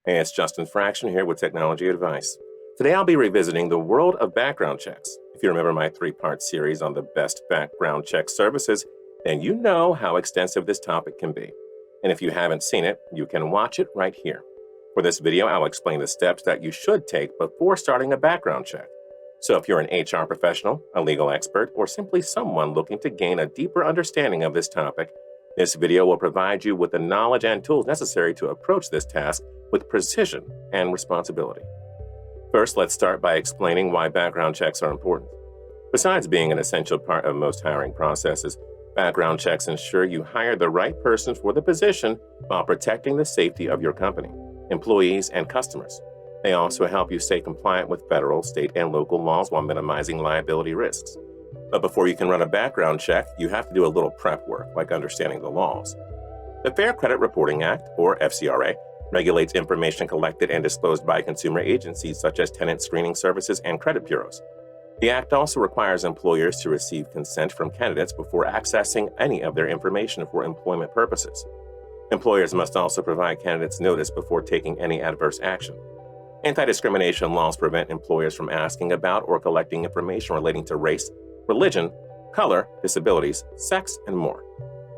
Hey, it's Justin Fraction here with Technology Advice. Today I'll be revisiting the world of background checks. If you remember my three-part series on the best background check services, then you know how extensive this topic can be. And if you haven't seen it, you can watch it right here. For this video, I'll explain the steps that you should take before starting a background check. So if you're an HR professional, a legal expert, or simply someone looking to gain a deeper understanding of this topic, this video will provide you with the knowledge and tools necessary to approach this task with precision and responsibility. First, let's start by explaining why background checks are important. Besides being an essential part of most hiring processes, background checks ensure you hire the right person for the position while protecting the safety of your company, employees, and customers. They also help you stay compliant with federal, state, and local laws while minimizing liability risks. But before you can run a background check, you have to do a little prep work, like understanding the laws. The Fair Credit Reporting Act, or FCRA, regulates information collected and disclosed by consumer agencies such as tenant screening services and credit bureaus. The Act also requires employers to receive consent from candidates before accessing any of their information for employment purposes. Employers must also provide candidates notice before taking any adverse action. Anti-discrimination laws prevent employers from asking about or collecting information relating to race, religion, color, disabilities, sex, and more.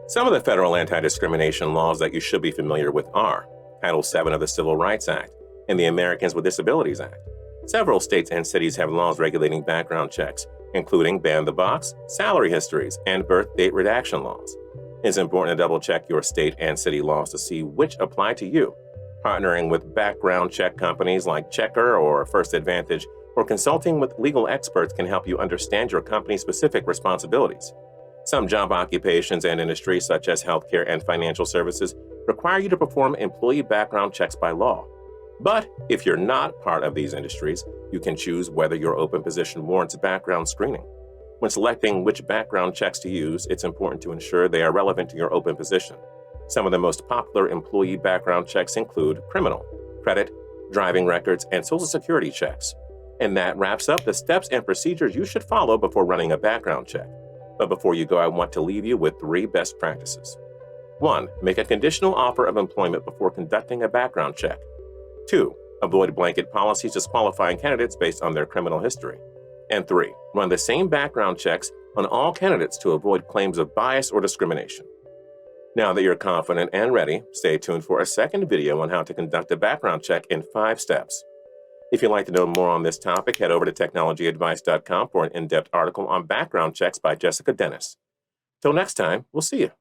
Some of the federal anti-discrimination laws that you should be familiar with are Title VII of the Civil Rights Act and the Americans with Disabilities Act. Several states and cities have laws regulating background checks, including ban the box, salary histories, and birth date redaction laws. It's important to double-check your state and city laws to see which apply to you. Partnering with background check companies like Checker or First Advantage or consulting with legal experts can help you understand your company's specific responsibilities. Some job occupations and industries, such as healthcare and financial services, require you to perform employee background checks by law. But if you're not part of these industries, you can choose whether your open position warrants background screening. When selecting which background checks to use, it's important to ensure they are relevant to your open position. Some of the most popular employee background checks include criminal, credit, driving records, and Social Security checks. And that wraps up the steps and procedures you should follow before running a background check. But before you go, I want to leave you with 3 best practices. 1. Make a conditional offer of employment before conducting a background check. 2. Avoid blanket policies disqualifying candidates based on their criminal history. And 3. Run the same background checks on all candidates to avoid claims of bias or discrimination. Now that you're confident and ready, stay tuned for a second video on how to conduct a background check in 5 steps. If you'd like to know more on this topic, head over to TechnologyAdvice.com for an in-depth article on background checks by Jessica Dennis. Till next time, we'll see you.